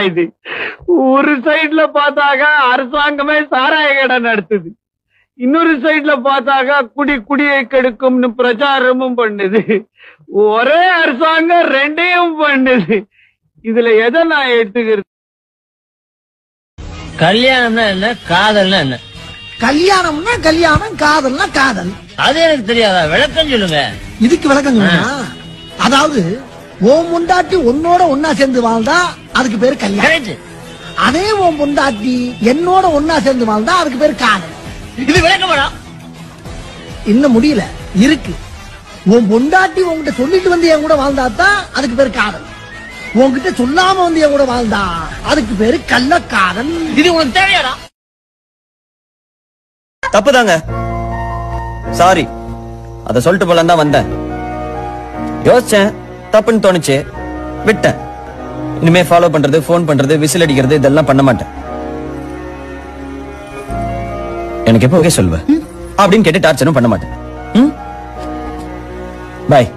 இது ஒரு சைடுல பார்த்தாக்கா அரசாங்கமே சாராய கடை நடத்துது, இன்னொரு சைடுல பார்த்தாக்கா குடியை கெடுக்கும்னு பிரச்சாரமும் பண்ணுது. ஒரே அரசாங்கம் ரெண்டையும் பண்ணுது. இதுல எதை நான் எடுத்துக்கிறது? கல்யாணம்னா என்ன, காதல்னா என்ன? கல்யாணம்னா கல்யாணம், காதல்னா காதல். அது எனக்கு தெரியாதா? விளக்கம் சொல்லுங்க. இதுக்கு விளக்கம் அதாவது ஓம் பொண்டாட்டி உன்னோட ஒன்னா சேர்ந்து வாழ்ந்தா அதுக்கு பேரு கல்யாணம். அதே ஓம் பொண்டாட்டி என்னோட ஒன்னா சேர்ந்து வாழ்ந்தா அதுக்கு பேரு காதல். இது விளக்கமாடா? இன்னும் முடியல, இருக்கு. உன் பொண்டாட்டி உன்கிட்ட சொல்லிட்டு வந்து என் கூட வாழ்ந்தாதான் அதுக்கு பேரு காதல். உன்கிட்ட சொல்லாம வந்து என் கூட வாழ்ந்தா அதுக்கு பேரு கள்ளக்காதல். இது உனக்கு தேவையாடா? தப்புதாங்க, சாரி. அத சொல்லிட்டு போலாம் தான் வந்தேன். யோசிச்சேன், தப்புன்னு தோணுச்சு, விட்டேன். இனிமே ஃபாலோ பண்றது, போன் பண்றது, விசில் அடிக்கிறது இதெல்லாம் பண்ண மாட்டேன். எனக்கு எப்போ ஓகே சொல்லுவேன் அப்படின்னு கேட்டு டார்ச்சரும் பண்ண மாட்டேன். பாய்.